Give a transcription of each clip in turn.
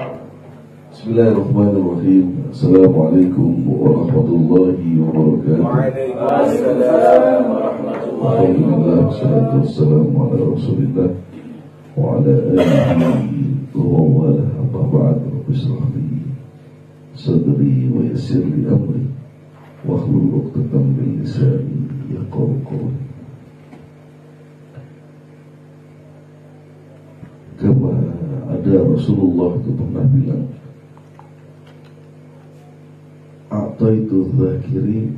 Bismillahirrahmanirrahim. Assalamualaikum warahmatullahi wabarakatuh. Waalaikumsalam warahmatullahi Alhamdulillah, wassalatu wassalamu ala rasulillah wa ala alihi wa wala amma ba'd. Rabbi shrah li sadri wa yassir li amri wahlul 'uqdatam min lisani yafqahu qawli. Kama ada Rasulullah itu pernah bilang, A'taitu dzakirin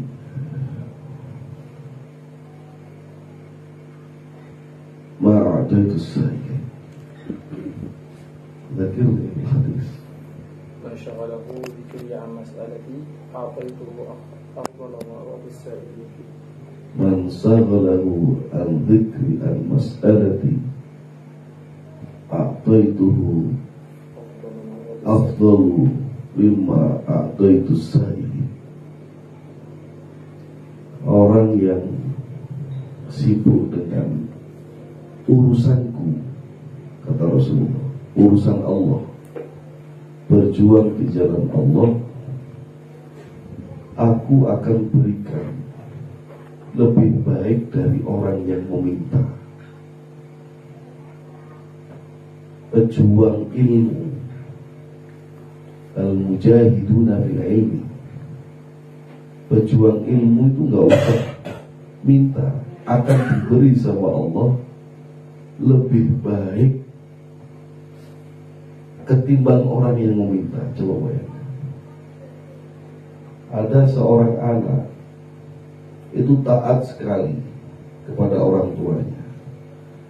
ma'ataitu sa'irin. Dzakir hadis. Man syaghalahu dzikri an mas'alati a'taituhu afdala ma rabbis sa'ilin. Man syaghalahu an dzikri an mas'alati a'taituhu afdalu mimma a'taitu sa'i. Orang yang sibuk dengan urusanku, kata Rasulullah, urusan Allah, berjuang di jalan Allah, aku akan berikan lebih baik dari orang yang meminta. Pejuang ilmu, al-mujahiduna fil ilmi, pejuang ilmu itu nggak usah minta, akan diberi sama Allah lebih baik ketimbang orang yang meminta. Coba bayangkan, ada seorang anak itu taat sekali kepada orang tuanya.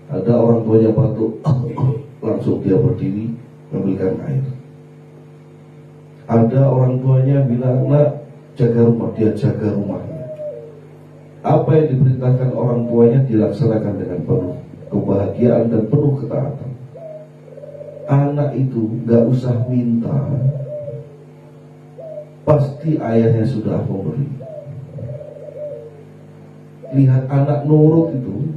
Ada orang tuanya batuk, langsung dia berdiri mengambilkan air. Ada orang tuanya bilang, nak, jaga rumah, dia jaga rumahnya. Apa yang diperintahkan orang tuanya dilaksanakan dengan penuh kebahagiaan dan penuh ketaatan. Anak itu gak usah minta, pasti ayahnya sudah memberi. Lihat anak nurut itu,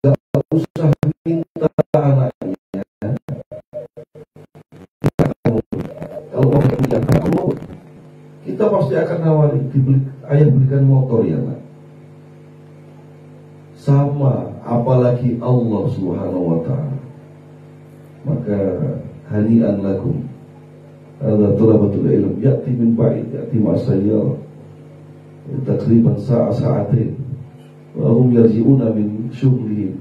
gak usah minta anaknya. Kita pasti akan nawari, ayah belikan motor ya nak. Sama, apalagi Allah Subhanahu wa ta'ala. Maka hani'an lakum, hadza talabatul ilm, ya'ti min ba'id, ya'ti ma'asayyar takriban sa'atin, wa hum yarji'una min syughlihim,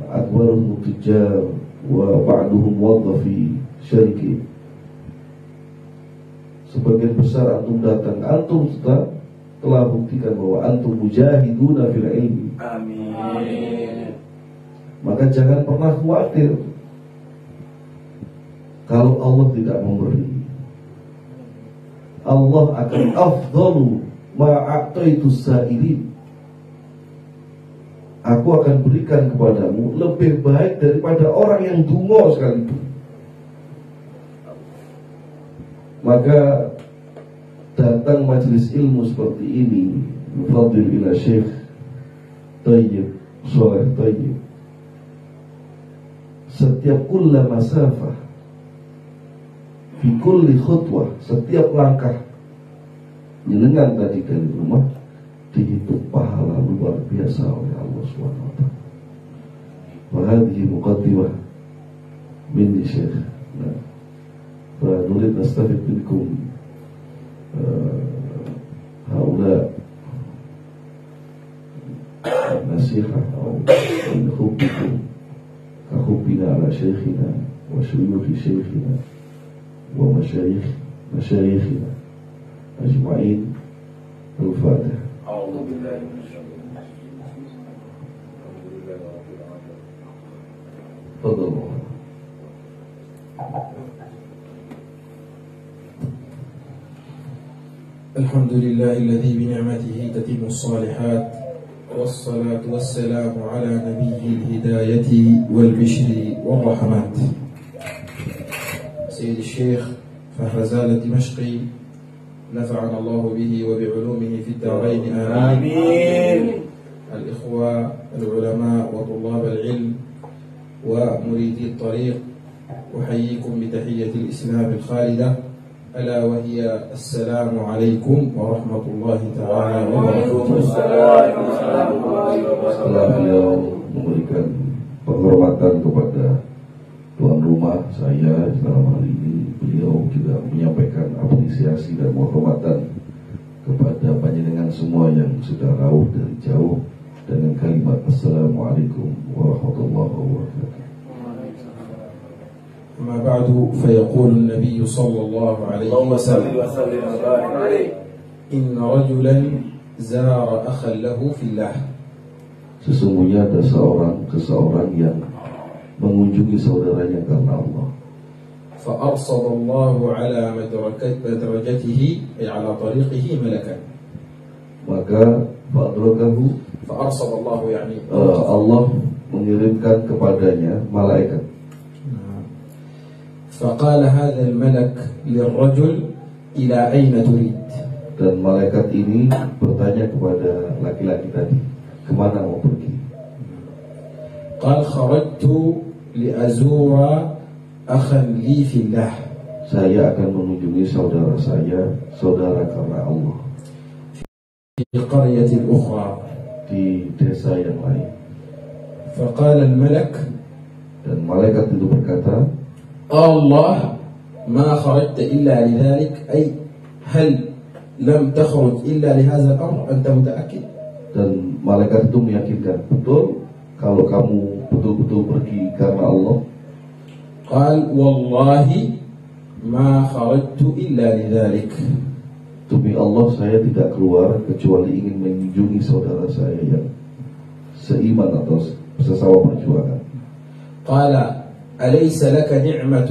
akbaruhum tujjar wa ba'duhum wadhafi syariki. Sebagian besar antum datang, antum telah buktikan bahwa antum mujahiduna fil ilmi. Amin. Maka jangan pernah khawatir kalau Allah tidak memberi. Allah akan afdalu ma'ataitu sa'ilin. Aku akan berikan kepadamu lebih baik daripada orang yang dungo sekalipun. Maka datang majelis ilmu seperti ini, fadil ila Syekh Tayyib Shaleh Tayyib, setiap kulla masafah fi kulli khutwah, setiap langkah jenengan tadi dari rumah dihitung pahala luar biasa oleh Allah Subhanahu wa ta'ala. Wa hadhihi muqaddimah minni Syekh. فنريد نستفيد منكم هؤلاء النصيحة أو من حبكم كحبنا على شيخنا وشيوخ شيخنا ومشايخنا أجمعين. الفاتحة. أعوذ بالله من الشيطان الرجيم. الحمد لله رب العالمين. تفضلوا. الحمد لله الذي بنعمته تتم الصالحات، والصلاة والسلام على نبي الهداية والبشر والرحمات سيد الشيخ فهزال الدمشقي، نفعنا الله به وبعلومه في الدارين آمين. الإخوة العلماء وطلاب العلم ومريدي الطريق، أحييكم بتحية الإسلام الخالدة ألا وهي السلام عليكم ورحمة الله تعالى وبركاته. Setelah beliau memberikan penghormatan kepada tuan rumah saya dalam hal ini, beliau juga menyampaikan apresiasi dan penghormatan kepada panjenengan semua yang sudah rawuh dari jauh dengan kalimat Assalamualaikum warahmatullahi wabarakatuh. أما بعد فيقول النبي صلى الله عليه وسلم إن رجلا زار أخا له في الله. Sesungguhnya ada seseorang yang mengunjungi saudaranya karena Allah. فأرصد الله على مدرجته أي على طريقه ملكا. Maka فأرصد الله يعني Allah mengirimkan kepadanya malaikat. فقال هذا الملك للرجل إلى أين تريد. Dan malaikat ini bertanya kepada laki-laki tadi, kemana mau pergi? قال خرجت لأزور أخا لي في الله. Saya akan mengunjungi saudara saya, saudara karena Allah, في قرية أخرى. di desa yang lain. فقال الملك Dan malaikat itu berkata, الله ما خرجت إلا لذلك أي هل لم تخرج إلا لهذا الأمر أنت متأكد. dan malaikat itu meyakinkan, betul kalau kamu betul-betul pergi karena Allah. قال والله ما خرجت إلا لذلك. Demi Allah, saya tidak keluar kecuali ingin mengunjungi saudara saya yang seiman atau sesama perjuangan. قال أليس لك نعمة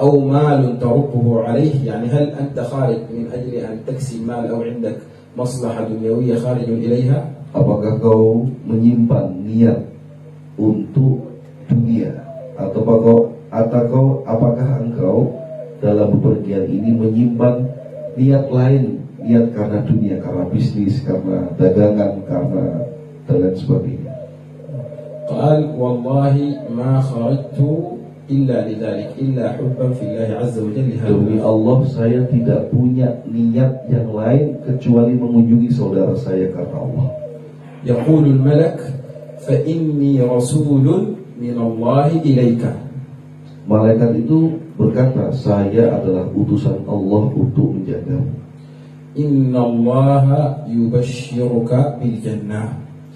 أو مال تربه عليه. يعني هل أنت خارج من أجل أن تكسب مال أو عندك مصلحة دنيوية خارج إليها. Apakah kau menyimpan niat untuk dunia, atau apakah engkau dalam bepergian ini menyimpan niat lain, niat karena dunia, karena bisnis, karena dagangan, karena dan lain sebagainya. قال والله ما خرجت إلا لذلك إلا حبا في الله عز وجل. Demi Allah, saya tidak punya niat yang lain kecuali mengunjungi saudara saya karena Allah. يقول الملك فإني رسول من الله إليك. Malaikat itu berkata, saya adalah utusan Allah untuk menjagamu. إن الله يبشرك بالجنة.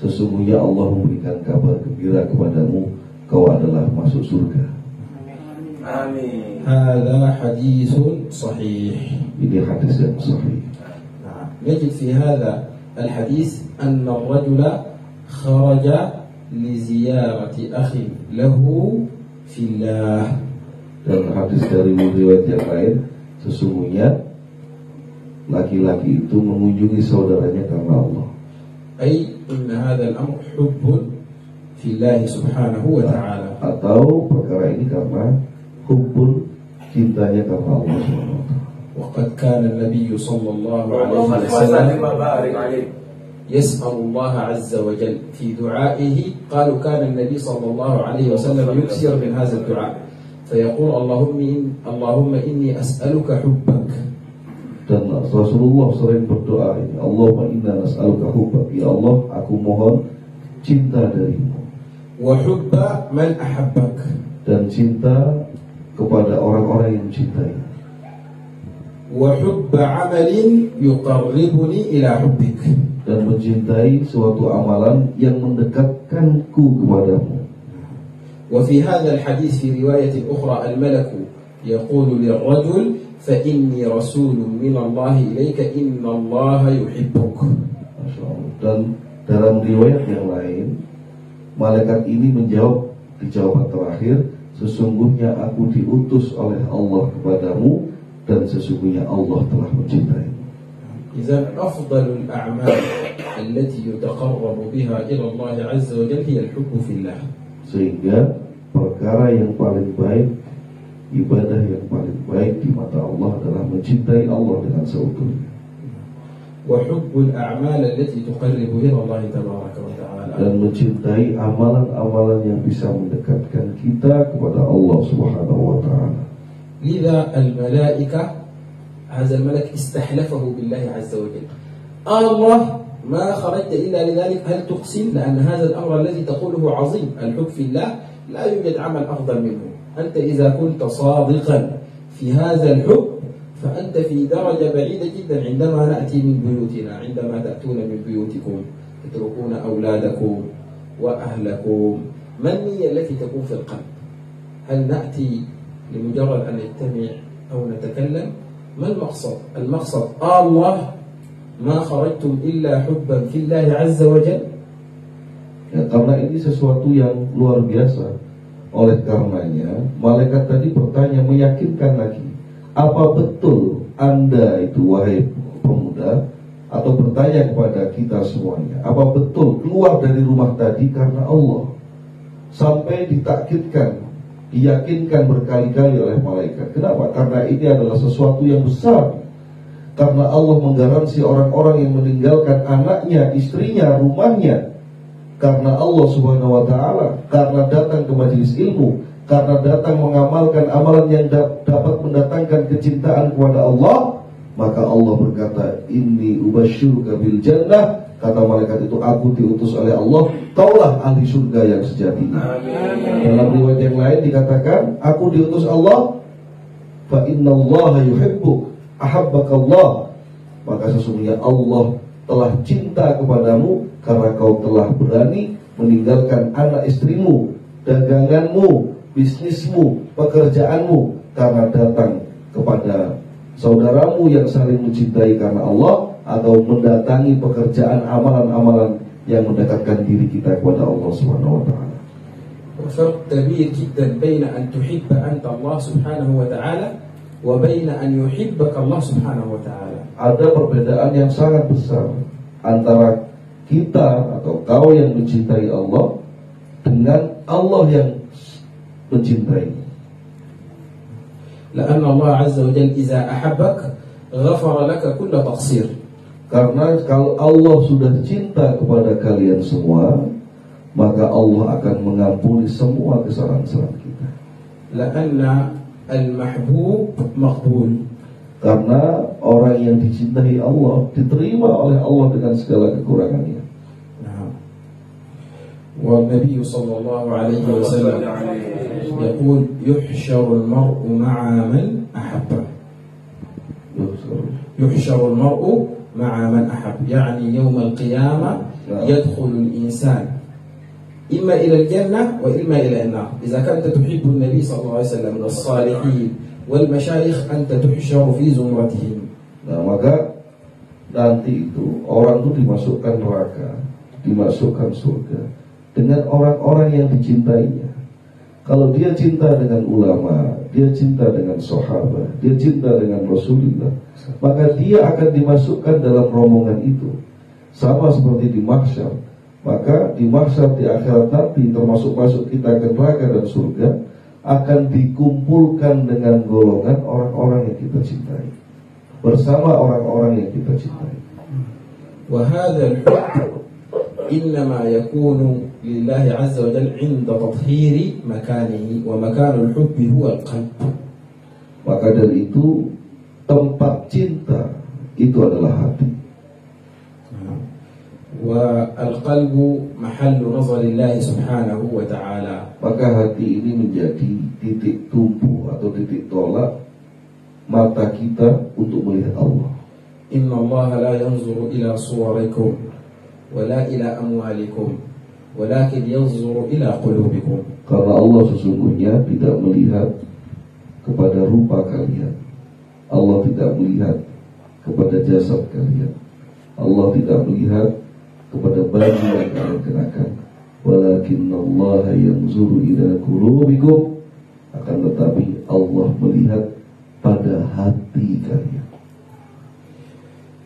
Sesungguhnya Allah memberikan kabar gembira kepadamu, kau adalah masuk surga. Amin. هذا حديث صحيح. Ini hadis yang sahih. نجد في هذا الحديث أن الرجل خرج لزيارة أخ له في الله. Dan hadis dari riwayat yang lain, sesungguhnya laki-laki itu mengunjungi saudaranya karena Allah. أي إن هذا الأمر حب في الله سبحانه وتعالى. Atau perkara ini karena hubbun, cintanya karena Allah SWT. وقد كان النبي صلى الله عليه وسلم يسأل الله عز وجل في دعائه. قالوا كان النبي صلى الله عليه وسلم يكثر من هذا الدعاء فيقول اللهم إني أسألك حبك. Dan Rasulullah sering berdoa ini, Allahumma inna nas'aluka hubbak, ya Allah, aku mohon cinta darimu. Wa hubba man ahabbak. Dan cinta kepada orang-orang yang cintai. Wa hubba amalin yuqarribuni ila hubbik. Dan mencintai suatu amalan yang mendekatkanku kepadamu. Wa fi hadha al-hadith fi riwayat ukhra al-malaku yaqulu lirrajul fa inni rasulun min Allah ilaika inna Allah yuhibbuk. Masyaallah. Dan dalam riwayat yang lain, malaikat ini menjawab di jawaban terakhir, sesungguhnya aku diutus oleh Allah kepadamu dan sesungguhnya Allah telah mencintaimu. إذن أفضل الأعمال التي يتقرب بها إلى الله عز وجل هي الحب في الله. Sehingga perkara yang paling baik, ibadah yang paling baik di mata Allah adalah mencintai Allah dengan seutuhnya. وحب الأعمال التي تقرب إلى الله تبارك وتعالى. dan mencintai amalan-amalan yang bisa mendekatkan kita kepada Allah Subhanahu wa taala. لذا الملائكة هذا الملك استحلفه بالله عز وجل. الله ما خرجت إلا لذلك، هل تقسم؟ لأن هذا الأمر الذي تقوله عظيم، الحب في الله لا يوجد عمل أفضل منه. أنت إذا كنت صادقا في هذا الحب فأنت في درجة بعيدة جدا. عندما نأتي من بيوتنا، عندما تأتون من بيوتكم تتركون أولادكم وأهلكم، ما النية التي تكون في القلب؟ هل نأتي لمجرد أن نجتمع أو نتكلم؟ ما المقصد؟ المقصد الله ما خرجتم إلا حبا في الله عز وجل. Ya, karena ini sesuatu yang luar biasa. Oleh karenanya malaikat tadi bertanya, meyakinkan lagi, apa betul Anda itu wahai pemuda, atau bertanya kepada kita semuanya, apa betul keluar dari rumah tadi karena Allah? Sampai ditakkidkan, diyakinkan berkali-kali oleh malaikat. Kenapa? Karena ini adalah sesuatu yang besar. Karena Allah menggaransi orang-orang yang meninggalkan anaknya, istrinya, rumahnya, karena Allah Subhanahu wa taala, karena datang ke majelis ilmu, karena datang mengamalkan amalan yang dapat mendatangkan kecintaan kepada Allah, maka Allah berkata, inni ubasyiruka bil jannah. Kata malaikat itu, aku diutus oleh Allah, kaulah ahli surga yang sejatinya. Dalam riwayat yang lain dikatakan, aku diutus Allah, fa innallaha yuhibbuk ahabbakallah, maka sesungguhnya Allah telah cinta kepadamu karena kau telah berani meninggalkan anak istrimu, daganganmu, bisnismu, pekerjaanmu, karena datang kepada saudaramu yang saling mencintai karena Allah, atau mendatangi pekerjaan amalan-amalan yang mendekatkan diri kita kepada Allah Subhanahu wa taala. وفرق كبير جدا بين أن تحب أنت الله سبحانه وتعالى وبين أن يحبك الله سبحانه وتعالى. Ada perbedaan yang sangat besar antara kita atau kau yang mencintai Allah dengan Allah yang mencintai. لأن الله عز وجل إذا أحبك غفر لك كل تقصير. Karena kalau Allah sudah cinta kepada kalian semua, maka Allah akan mengampuni semua kesalahan-kesalahan kita. لأن المحبوب مقبول. Karena orang yang dicintai Allah diterima oleh Allah dengan segala kekurangannya. والنبي صلى الله عليه وسلم يقول يحشر المرء مع من أحبه. يحشر المرء مع من أحب، يعني يوم القيامة يدخل الإنسان إما إلى الجنة وإما إلى النار. إذا كنت تحب النبي صلى الله عليه وسلم والصالحين والمشايخ أنت تحشر في زمرتهم. Nah, maka nanti itu orang itu dimasukkan neraka, dimasukkan surga dengan orang-orang yang dicintainya. Kalau dia cinta dengan ulama, dia cinta dengan sahabat, dia cinta dengan Rasulullah, maka dia akan dimasukkan dalam rombongan itu. Sama seperti di mahsyar. Maka di mahsyar di akhirat nanti, termasuk masuk kita ke neraka dan surga, akan dikumpulkan dengan golongan orang-orang yang kita cintai, bersama orang-orang yang kita cintai. وهذا الحب إنما يكون لله عز وجل عند تطهير مكانه، ومكان الحب هو القلب. Maka dari itu tempat cinta itu adalah hati. والقلب محل نظر الله سبحانه وتعالى. Maka hati ini menjadi titik tumpu atau titik tolak mata kita untuk melihat Allah. إن الله لا ينظر إلى صوركم ولا إلى أموالكم ولكن ينظر إلى قلوبكم. Karena Allah sesungguhnya tidak melihat kepada rupa kalian, Allah tidak melihat kepada jasad kalian, Allah tidak melihat kepada baju yang kalian kenakan, walakinnallaha yanzuru ila qulubikum, akan tetapi Allah melihat pada hati kalian.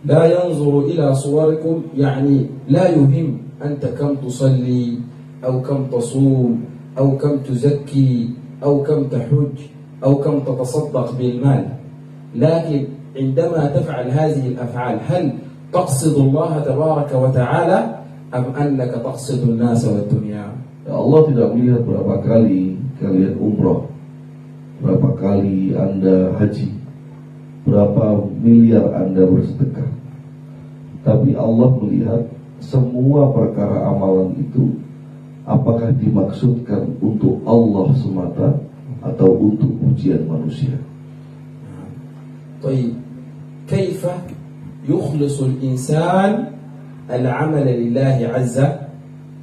لا ينظر إلى صوركم، يعني لا يهم أنت كم تصلي أو كم تصوم أو كم تزكي أو كم تحج أو كم تتصدق بالمال، لكن عندما تفعل هذه الأفعال هل تقصد الله تبارك وتعالى أم أنك تقصد الناس والدنيا. Ya Allah tidak melihat berapa kali kalian umroh, berapa kali Anda haji, berapa miliar Anda bersedekah. Tapi Allah melihat semua perkara amalan itu, apakah dimaksudkan untuk Allah semata atau untuk pujian manusia. طيب كيف يخلص الإنسان العمل لله عز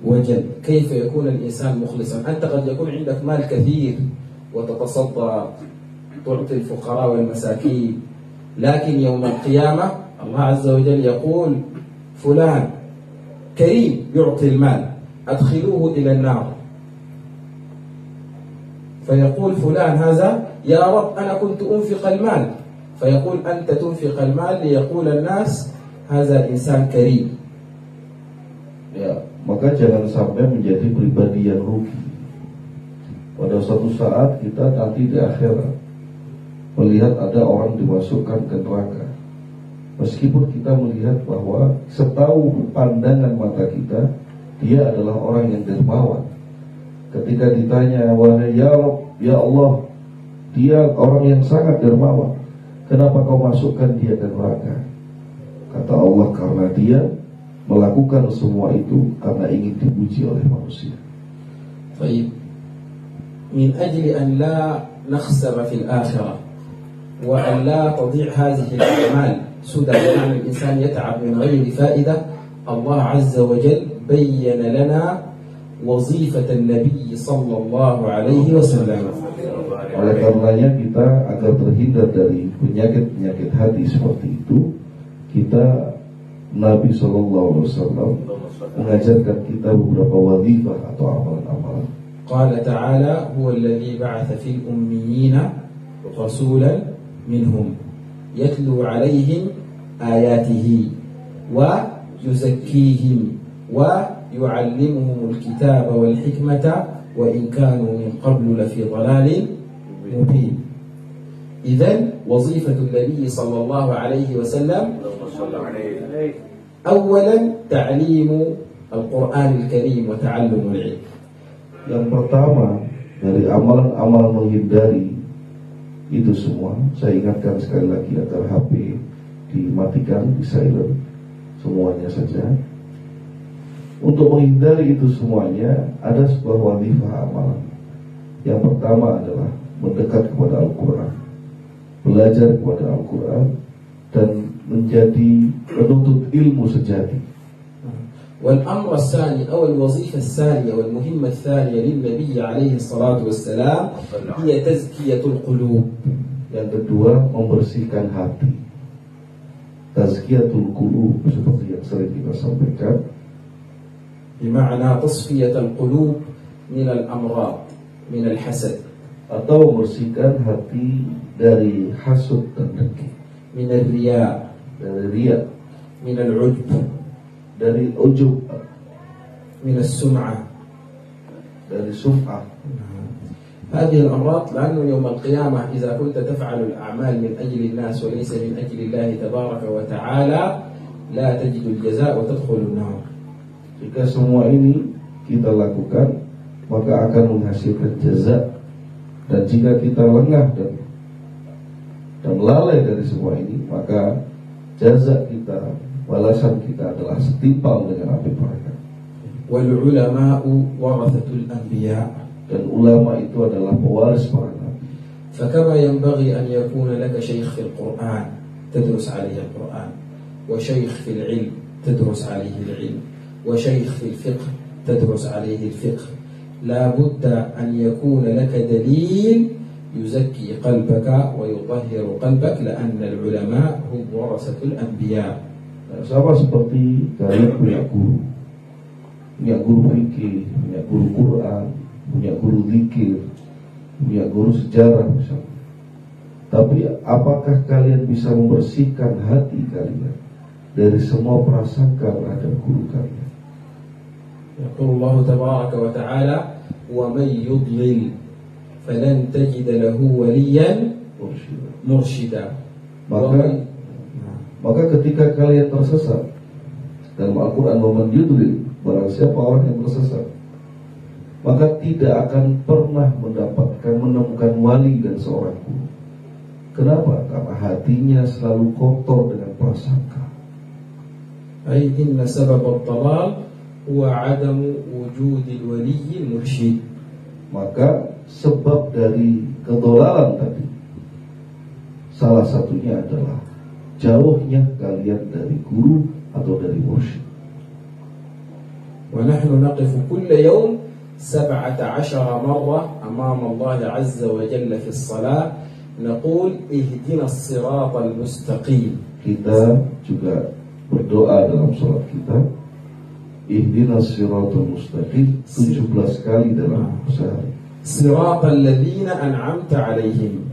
وجل؟ كيف يكون الإنسان مخلصا؟ أنت قد يكون عندك مال كثير وتتصدق تعطي الفقراء والمساكين، لكن يوم القيامة الله عز وجل يقول فلان كريم يعطي المال أدخلوه إلى النار، فيقول فلان هذا يا رب أنا كنت أنفق المال، فيقول أنت تنفق المال ليقول الناس هذا إنسان كريم. Ya, maka jangan sampai menjadi pribadi yang rugi. Pada suatu saat kita nanti di akhirat melihat ada orang dimasukkan ke neraka, meskipun kita melihat bahwa setahu pandangan mata kita dia adalah orang yang dermawan. Ketika ditanya, wahai ya Rabb, ya Allah, dia orang yang sangat dermawan, kenapa kau masukkan dia ke neraka? Kata Allah, karena dia melakukan semua itu karena ingin dipuji oleh manusia. طيب من أجل أن لا نخسر في الآخرة وأن لا تضيع هذه الأعمال سدى يعني الإنسان يتعب من غير فائدة، الله عز وجل بين لنا وظيفة النبي صلى الله عليه وسلم. Oleh karenanya kita agar terhindar dari penyakit-penyakit hati seperti itu, kita Nabi SAW mengajarkan kita beberapa wazifah atau amalan-amalan. قال تعالى هو الذي بعث في الأميين رسولا منهم يتلو عليهم آياته ويزكيهم ويعلمهم الكتاب والحكمة وإن كانوا من قبل لفي ضلال مبين. إذن وظيفة النبي صلى الله عليه وسلم أولا تعليم القرآن الكريم وتعلم العلم. Yang pertama dari amalan-amalan menghindari itu semua, saya ingatkan sekali lagi agar HP dimatikan, di silent semuanya saja. Untuk menghindari itu semuanya ada sebuah wazifah amalan. Yang pertama adalah mendekat kepada Al-Quran, belajar kepada Al-Quran, dan menjadi penuntut ilmu sejati. والأمر الثاني أو الوظيفة الثانية والمهمة الثانية للنبي عليه الصلاة والسلام هي تزكية القلوب. Yang kedua, membersihkan hati. Tazkiyatul qulub, seperti yang sering kita sampaikan, بمعنى تصفية القلوب من الأمراض من الحسد, atau membersihkan hati dari hasud dan dengki, من الرياء, dari riya, من العجب, dari ujub, من السمعة, dari sum'ah. هذه الأمراض لأنه يوم القيامة إذا كنت تفعل الأعمال من أجل الناس وليس من أجل الله تبارك وتعالى لا تجد الجزاء وتدخل النار. Jika semua ini kita lakukan, maka akan menghasilkan jaza. Dan jika kita lengah dan lalai dari semua ini, maka jaza kita, balasan kita adalah setimpal dengan api neraka. والعلماء ورثة الأنبياء. Dan ulama itu adalah pewaris para nabi. فكما ينبغي أن يكون لك شيخ في القرآن تدرس عليه القرآن، وشيخ في العلم تدرس عليه العلم، وشيخ في الفقه تدرس عليه الفقه، لا بد أن يكون لك دليل يزكي قلبك ويطهر قلبك، لأن العلماء هم ورثة الأنبياء. Sama seperti kalian punya guru fikih, punya guru Quran, punya guru zikir, punya guru sejarah misalnya. Tapi apakah kalian bisa membersihkan hati kalian dari semua prasangka terhadap guru kalian? يقول الله تبارك وتعالى ومن يضلل فلن تجد له وليا مرشدا. Maka ketika kalian tersesat, dalam Al-Quran waman yudlil, barang siapa orang yang tersesat, maka tidak akan pernah menemukan wali dan seorang guru. Kenapa? Karena hatinya selalu kotor dengan prasangka. Ay inna sabab ad-dhalal huwa 'adamu wujudil waliyil mursyid. Maka sebab dari kedolalan tadi, salah satunya adalah jauhnya kalian dari guru atau dari mursyid. Wa nahnu naqifu kulla yawm 17 marrah amama Allah 'azza wa jalla fi as-salah naqul ihdina as-siratal mustaqim. Kita juga berdoa dalam salat kita, ihdinas siratal mustaqim 17 kali dalam sehari. Siratal ladzina an'amta 'alaihim.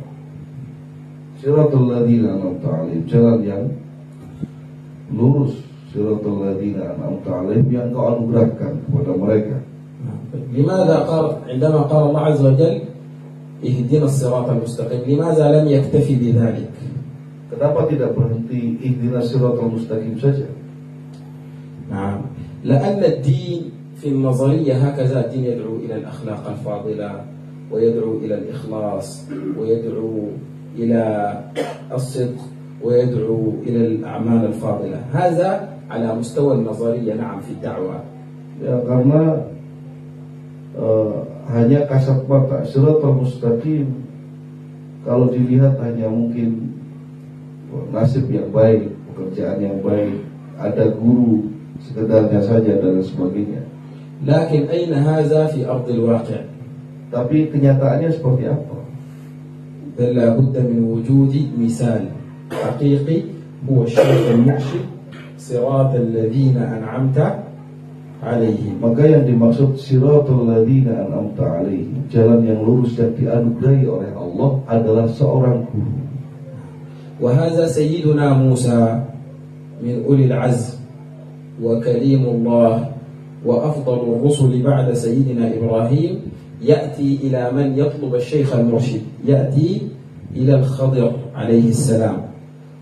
Siratal ladzina an'amta 'alaihim, jalan yang lurus. Siratal ladzina an'amta 'alaihim, yang Kau anugerahkan kepada mereka. لماذا قال عندما قال الله عز وجل اهدنا الصراط المستقيم لماذا لم يكتفي بذلك؟ Kenapa tidak berhenti ihdinas siratal mustaqim saja? نعم لأن الدين في النظرية هكذا الدين يدعو إلى الأخلاق الفاضلة ويدعو إلى الإخلاص ويدعو إلى الصدق ويدعو إلى الأعمال الفاضلة. هذا على مستوى النظرية نعم في الدعوة. Ya, karena hanya kasat mata siratal mustaqim, kalau dilihat hanya mungkin nasib yang baik, pekerjaan yang baik, ada guru sekedarnya saja dan sebagainya. Lakin aina hadza fi ardil waqi'? Tapi kenyataannya seperti apa? La budda min wujudi misal haqiqi huwa syarh al-mursyid siratal ladzina an'amta alaihim. Maka yang dimaksud siratal ladzina an'amta alaihim, jalan yang lurus yang dianugerahi oleh Allah, adalah seorang guru. Wa hadza sayyiduna Musa min ulil azm wa kalimullah wa afdalur rusuli ba'da sayyidina Ibrahim ya'ti ila man yatlub al-shaykh al-murshid, ya'ti ila al-Khadir alayhi salam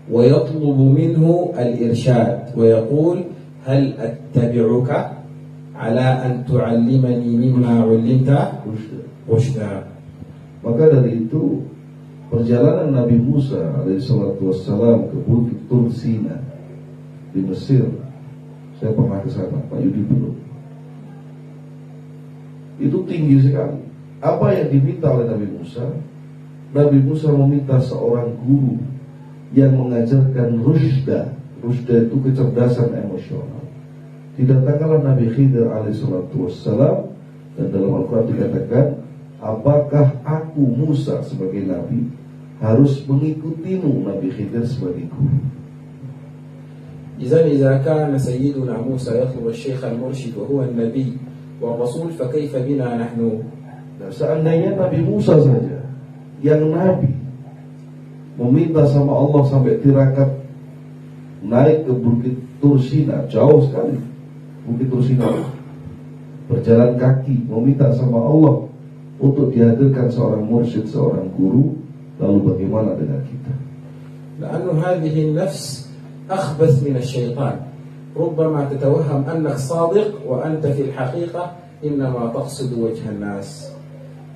wa yatlubu minhu al-irshad wa yaqul hal attabi'uka ala an tu'allimani mimma 'ullimta rushda. Maka dari itu perjalanan Nabi Musa alaihissalatu wassalam ke Bukit Tur Sina di Mesir, saya pernah ke sana, Pak Yudi belum. Itu tinggi sekali. Apa yang diminta oleh Nabi Musa? Nabi Musa meminta seorang guru yang mengajarkan rushda. Rushda itu kecerdasan emosional. Didatangkanlah Nabi Khidir alaihissalatu wassalam, dan dalam Al-Quran dikatakan, apakah aku Musa sebagai Nabi harus mengikutimu Nabi Khidir sebagai guru? إذا كان سيدنا موسى يطلب الشيخ المرشد وهو النبي والرسول فكيف بنا نحن؟ Nah, seandainya Nabi Musa saja yang Nabi meminta sama Allah sampai tirakat naik ke Bukit Tur Sina, jauh sekali Bukit Tur Sina, berjalan kaki meminta sama Allah untuk dihadirkan seorang mursyid, seorang guru, lalu bagaimana dengan kita? لأن هذه النفس أخبث من الشيطان. ربما تتوهم أنك صادق وأنت في الحقيقة إنما تقصد وجه الناس.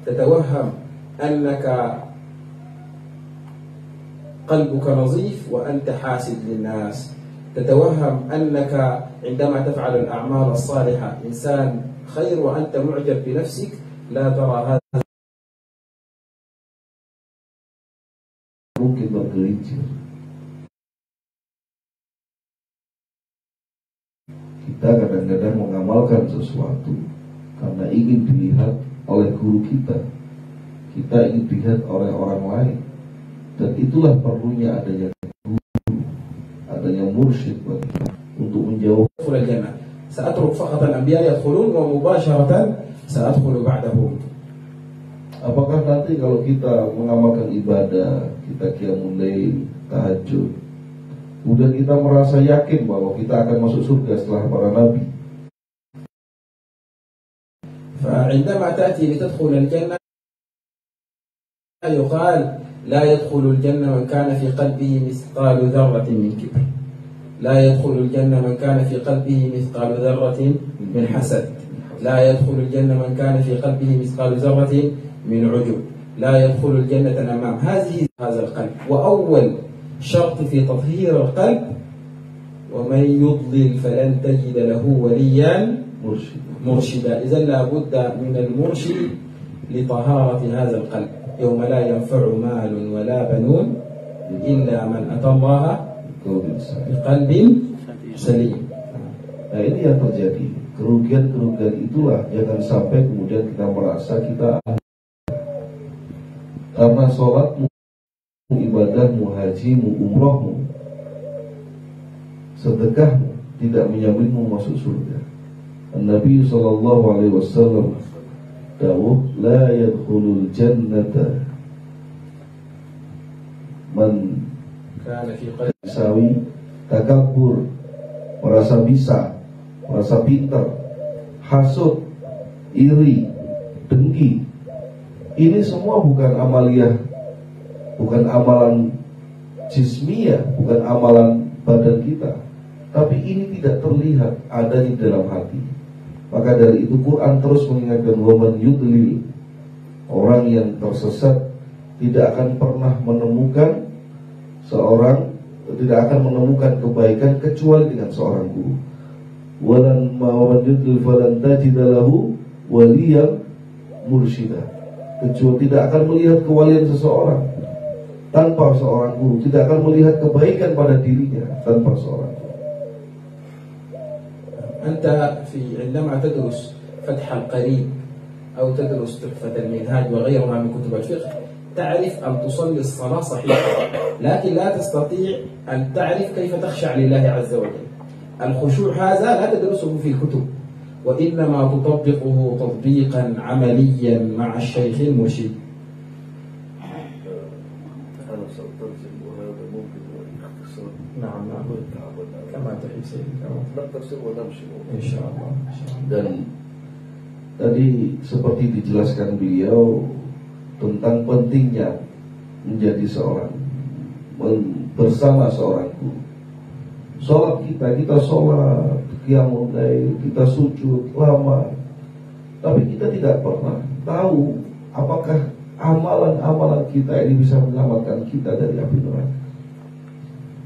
تتوهم أنك قلبك نظيف وأنت حاسد للناس. تتوهم أنك عندما تفعل الأعمال الصالحة إنسان خير وأنت معجب بنفسك. لا ترى هذا. Mungkin bergelincir. Kita kadang-kadang mengamalkan sesuatu karena ingin dilihat oleh guru kita. Kita ingin dilihat oleh orang lain. Dan itulah perlunya adanya guru, adanya mursyid bagi kita untuk menjauh. سأترك فقط الأنبياء يدخلون ومباشرة سأدخل بعدهم. Apakah nanti kalau kita mengamalkan ibadah, kita qiyamul lail, tahajud, kemudian kita merasa yakin bahwa kita akan masuk surga setelah para nabi? فعندما تأتي لتدخل الجنة يقال لا يدخل الجنة من كان في قلبه مثقال ذرة من كبر. لا يدخل الجنة من كان في قلبه مثقال ذرة من حسد، لا يدخل الجنة من كان في قلبه مثقال ذرة من عجب، لا يدخل الجنة الأمام. هذا القلب. وأول شرط في تطهير القلب: ومن يضلل فلن تجد له وليا مرشدا. إذا لا بد من المرشد لطهارة هذا القلب، يوم لا ينفع مال ولا بنون إلا من أتى الله بقلب سليم. Nah, ini yang terjadi. Kerugian-kerugian itulah jangan sampai kemudian kita merasa kita karena sholatmu, ibadahmu, hajimu, umrohmu, sedekahmu tidak menyambutmu masuk surga. Nabi sallallahu alaihi wasallam dawuh, la yadkhulul jannata man kana fi qalbi sawi, takabur, merasa bisa, merasa pintar, hasud, iri, dengki. Ini semua bukan amaliyah, bukan amalan jismiyah, bukan amalan badan kita, tapi ini tidak terlihat adanya dalam hati. Maka dari itu Quran terus mengingatkan, waman yudlil, orang yang tersesat tidak akan pernah menemukan kebaikan kecuali dengan seorang guru. Walan waman yudlil falan tajida lahu waliyan mursyida, kecuali tidak akan melihat kewalian seseorang tanpa seorang guru, tidak akan melihat kebaikan pada dirinya tanpa seorang guru. أنت عندما تدرس فتح القريب أو تدرس تحفة المنهاج وغيرها من كتب الفقه تعرف أن تصلي الصلاة صحيحة، لكن لا تستطيع أن تعرف كيف تخشع لله عز وجل. الخشوع هذا لا تدرسه في الكتب، وإنما تطبقه تطبيقا عمليا مع الشيخ المرشد. نعم كما تحب سيدنا إن شاء الله. Dan tadi seperti dijelaskan beliau tentang pentingnya menjadi seorang bersama seorang guru. Sholat kita sholat, qiyamul lail, kita sujud lama, tapi kita tidak pernah tahu apakah amalan-amalan kita ini bisa menyelamatkan kita dari api neraka.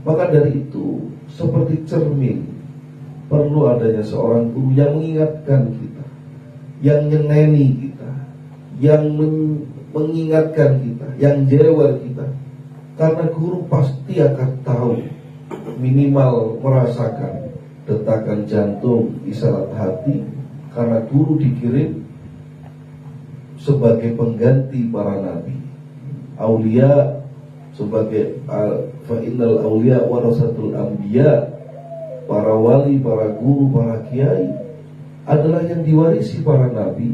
Maka dari itu, seperti cermin, perlu adanya seorang guru yang mengingatkan kita, yang nyeneni kita, yang mengingatkan kita, yang jewer kita. Karena guru pasti akan tahu, minimal merasakan detakan jantung, isyarat hati, karena guru dikirim sebagai pengganti para nabi, aulia, sebagai fa'innal aulia warasatul anbiya, para wali, para guru, para kiai adalah yang diwarisi para nabi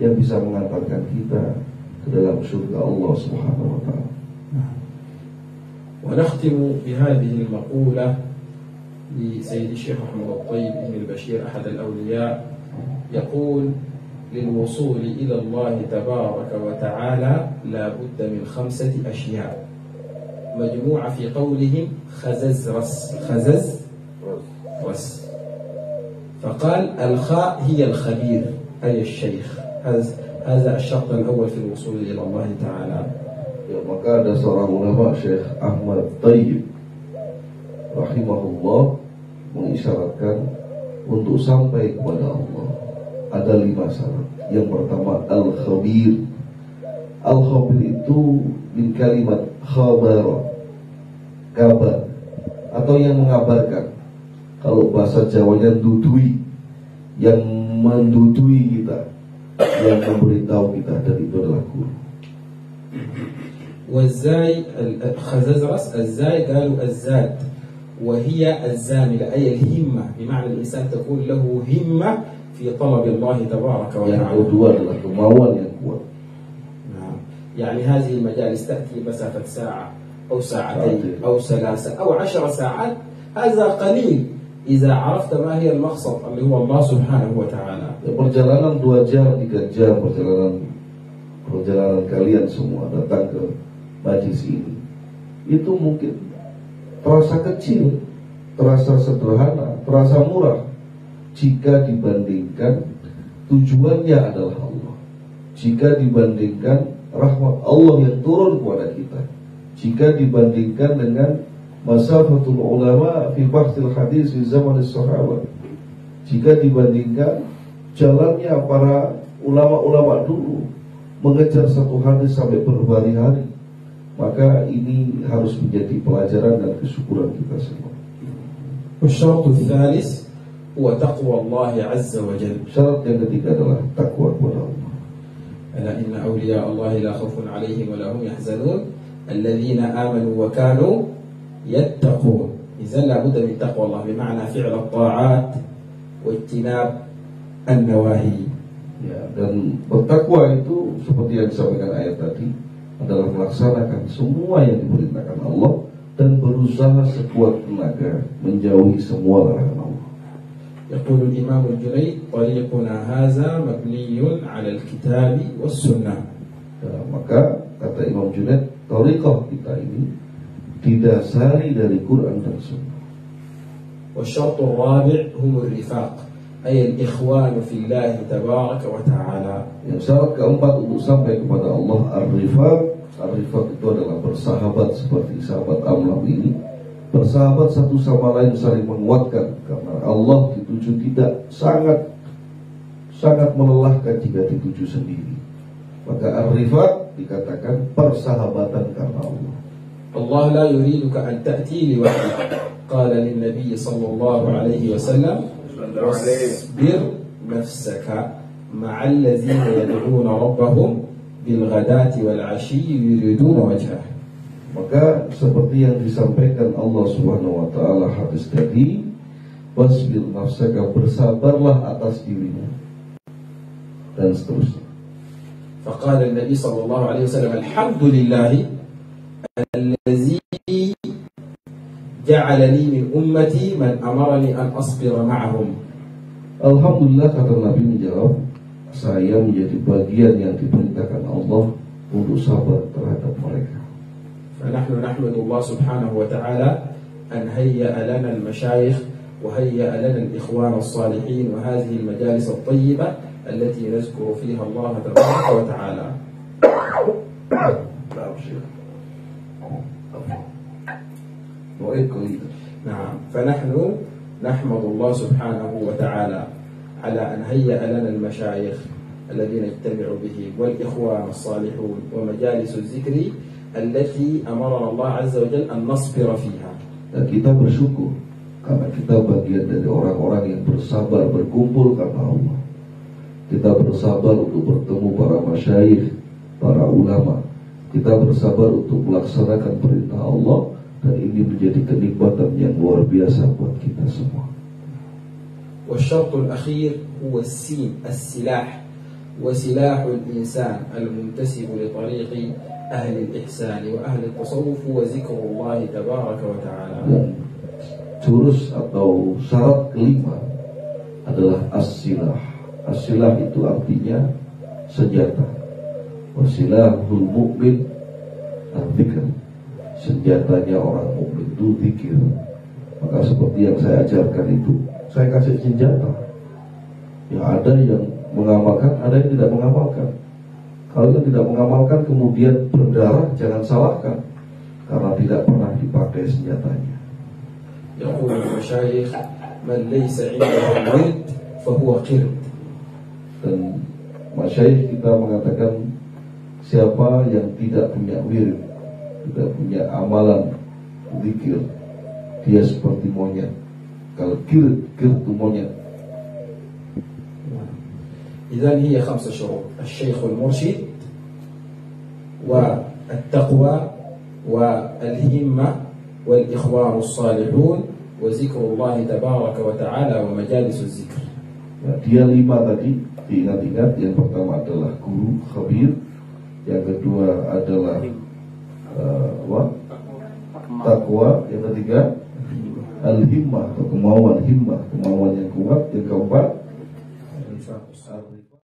yang bisa mengantarkan kita ke dalam surga Allah Subhanahu wa taala. ونختم بهذه المقولة لسيد الشيخ محمد الطيب بن البشير أحد الأولياء، يقول: للوصول إلى الله تبارك وتعالى لا بد من 5 أشياء مجموعة في قولهم خزز رس. فقال الخاء هي الخبير أي الشيخ. هذا الشرط الأول في الوصول إلى الله تعالى. Ya, maka ada seorang ulama, Syekh Ahmad Tayyib rahimahullah, mengisyaratkan untuk sampai kepada Allah ada 5 syarat. Yang pertama al-khabir. Al-khabir itu min kalimat khabara, kabar, atau yang mengabarkan. Kalau bahasa Jawanya dudui, yang mendudui kita, yang memberitahu kita, dan itu adalah guru. والزاي خززرس الزاي قالوا الزاد وهي الزاملة أي الهمة، بمعنى الإنسان تكون له همة في طلب الله تبارك وتعالى. نعم. يعني هذه المجالس تأتي مسافة ساعة أو ساعتين أو 3 أو 10 ساعات، هذا قليل إذا عرفت ما هي المقصد اللي هو الله سبحانه وتعالى. Perjalanan 2 jam, 3 jam perjalanan kalian semua datang ke majlis ini, itu mungkin terasa kecil terasa sederhana, terasa murah jika dibandingkan tujuannya adalah Allah, jika dibandingkan rahmat Allah yang turun kepada kita, jika dibandingkan dengan masafatul ulama fi bahthil hadis di zaman sahabat, jika dibandingkan jalannya para ulama-ulama dulu mengejar satu hadis sampai berhari-hari, maka ini harus menjadi pelajaran dan kesyukuran kita semua. والشرط الثالث هو تقوى الله عز وجل. Syarat yang ketiga adalah takwa kepada Allah. ألا إن أولياء الله لا خوف عليهم ولا هم يحزنون الذين آمنوا وكانوا يتقون. إذن لا بد من تقوى الله بمعنى فعل الطاعات واجتناب النواهي. Ya, dan bertakwa itu seperti yang disampaikan ayat tadi adalah melaksanakan semua yang diperintahkan Allah dan berusaha sekuat tenaga menjauhi semua larangan Allah. يقول الإمام الجنيد طريقنا هذا مبني على الكتاب والسنة. Ya, maka kata Imam Junaid, thariqah kita ini didasari dari Quran dan Sunnah. والشرط الرابع هم الرفاق أي الإخوان في الله تبارك وتعالى. Yang syarat keempat untuk sampai kepada Allah ar-rifaq. Ar-rifaq itu adalah bersahabat seperti sahabat Amr ini, bersahabat satu sama lain saling menguatkan, karena Allah dituju tidak sangat melelahkan jika dituju sendiri. Maka ar-rifaq dikatakan persahabatan karena Allah. الله لا يريدك أن تأتي لوحدك. قال للنبي صلى الله عليه وسلم واصبر نفسك مع الذين يدعون ربهم بالغداة والعشي يريدون وجهه. Maka seperti yang disampaikan Allah Subhanahu wa taala hadis tadi, wasbir nafsaka, bersabarlah atas dirimu, dan seterusnya. فقال النبي صلى الله عليه وسلم الحمد لله الذي جعل لي من أمتي من أمرني أن أصبر معهم. Alhamdulillah, kata Nabi menjawab, saya menjadi bagian yang diperintahkan Allah untuk sabar terhadap mereka. فنحن نحمد الله سبحانه وتعالى أن هيأ لنا المشايخ وهيأ لنا الإخوان الصالحين وهذه المجالس الطيبة التي نذكر فيها الله تبارك وتعالى. نعم، فنحن نحمد الله سبحانه وتعالى على أن هيأ لنا المشايخ الذين نجتمع بهم والإخوان الصالحون ومجالس الذكر التي أمرنا الله عز وجل أن نصبر فيها. Dan kita bersyukur karena kita bagian dari orang-orang yang bersabar berkumpul karena Allah. Kita bersabar untuk bertemu para masyayikh, para ulama. Kita bersabar untuk melaksanakan perintah Allah, dan ini menjadi kenikmatan yang luar biasa buat kita semua. والشرط الأخير هو السين السلاح وسلاح الإنسان المنتسب لطريق أهل الإحسان وأهل التصوف وذكر الله تبارك وتعالى. Jurus atau syarat kelima adalah as-silah. As-silah itu artinya senjata. Wasilahul mu'min al-dzikr. Senjatanya orang mukmin itu zikir. Maka seperti yang saya ajarkan itu, saya kasih senjata. Ya, ada yang mengamalkan, ada yang tidak mengamalkan. Kalau yang tidak mengamalkan kemudian berdarah, jangan salahkan, karena tidak pernah dipakai senjatanya. يقول المشايخ من ليس عنده ورد فهو قرد. Dan masyayikh kita mengatakan, siapa yang tidak punya wirid, tidak punya amalan zikir, dia seperti monyet. Kalau kirt itu monyet. إذن هي 5 شروط: الشيخ المرشد والتقوى والهمة والإخوان الصالحون وذكر الله تبارك وتعالى ومجالس الذكر. Nah, dia 5 tadi diingat-ingat. Yang pertama adalah guru khabir, yang kedua adalah takwa, yang ketiga al-himmah atau kemauan himmah, kemauan yang kuat, yang keempat